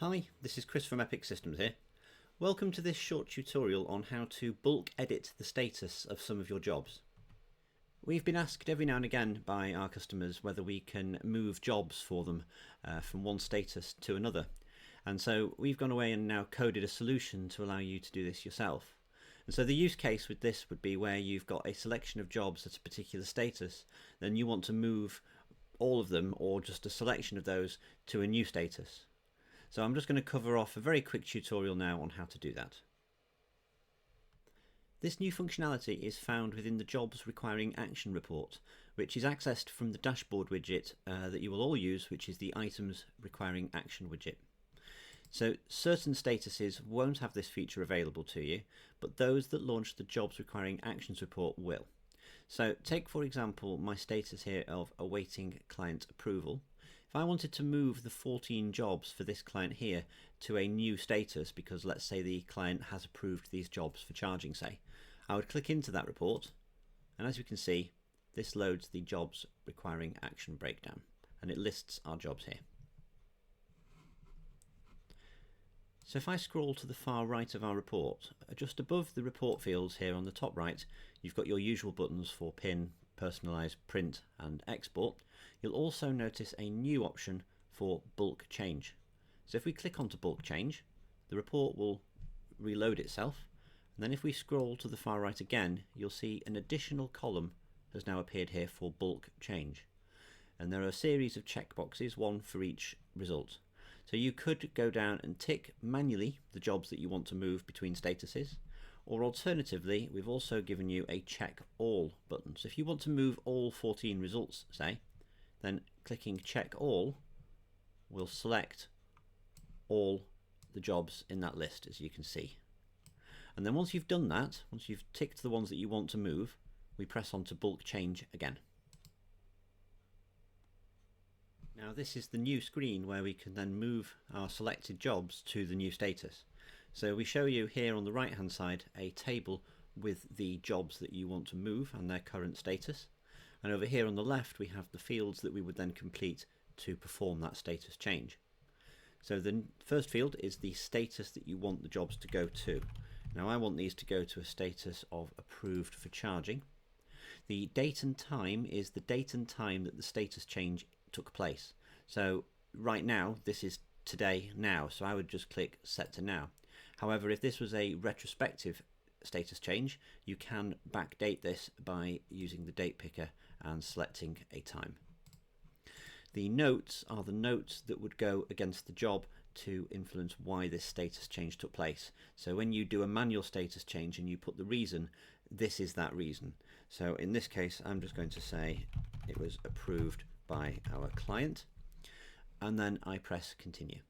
Hi, this is Chris from Epic Systems here. Welcome to this short tutorial on how to bulk edit the status of some of your jobs. We've been asked every now and again by our customers whether we can move jobs for them from one status to another. And so we've gone away and now coded a solution to allow you to do this yourself. And so the use case with this would be where you've got a selection of jobs at a particular status, then you want to move all of them or just a selection of those to a new status. So I'm just going to cover off a very quick tutorial now on how to do that. This new functionality is found within the Jobs Requiring Action report, which is accessed from the dashboard widget that you will all use, which is the Items Requiring Action widget. So certain statuses won't have this feature available to you, but those that launch the Jobs Requiring Actions report will. So take for example my status here of awaiting client approval. If I wanted to move the 14 jobs for this client here to a new status, because let's say the client has approved these jobs for charging, say, I would click into that report, and as we can see, this loads the Jobs Requiring Action breakdown, and it lists our jobs here. So if I scroll to the far right of our report, just above the report fields here on the top right, you've got your usual buttons for pin, personalize, print and export. You'll also notice a new option for bulk change. So if we click onto bulk change, the report will reload itself, and then if we scroll to the far right again, you'll see an additional column has now appeared here for bulk change, and there are a series of checkboxes, one for each result. So you could go down and tick manually the jobs that you want to move between statuses, or alternatively we've also given you a check all button. So if you want to move all 14 results, say, then clicking check all will select all the jobs in that list, as you can see. And then once you've done that, once you've ticked the ones that you want to move, we press on to bulk change again. Now this is the new screen where we can then move our selected jobs to the new status. So we show you here on the right hand side a table with the jobs that you want to move and their current status, and over here on the left we have the fields that we would then complete to perform that status change. So the first field is the status that you want the jobs to go to. Now I want these to go to a status of approved for charging. The date and time is the date and time that the status change took place. So right now this is today now, so I would just click set to now. However, if this was a retrospective status change, you can backdate this by using the date picker and selecting a time. The notes are the notes that would go against the job to influence why this status change took place. So when you do a manual status change and you put the reason, this is that reason. So in this case I'm just going to say it was approved by our client, and then I press continue.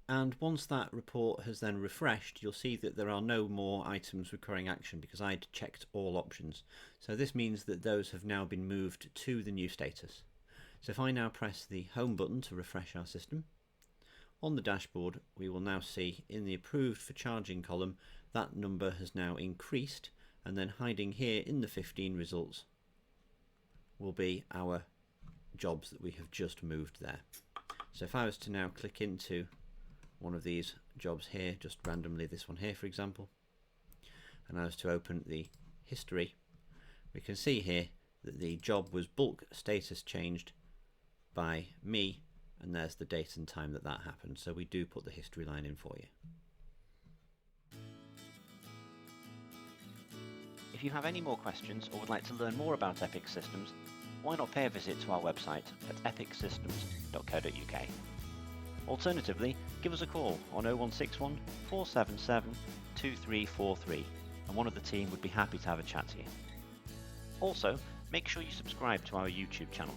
And once that report has then refreshed, you'll see that there are no more items requiring action because I'd checked all options. So this means that those have now been moved to the new status. So if I now press the home button to refresh our system, on the dashboard we will now see in the approved for charging column that number has now increased, and then hiding here in the 15 results will be our jobs that we have just moved there. So if I was to now click into one of these jobs here, just randomly this one here for example, and I was to open the history, we can see here that the job was bulk status changed by me, and there's the date and time that happened. So we do put the history line in for you. If you have any more questions or would like to learn more about Epic Systems, why not pay a visit to our website at epicsystems.co.uk. Alternatively, give us a call on 0161 477 2343 and one of the team would be happy to have a chat to you. Also, make sure you subscribe to our YouTube channel.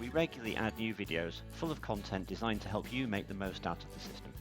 We regularly add new videos full of content designed to help you make the most out of the system.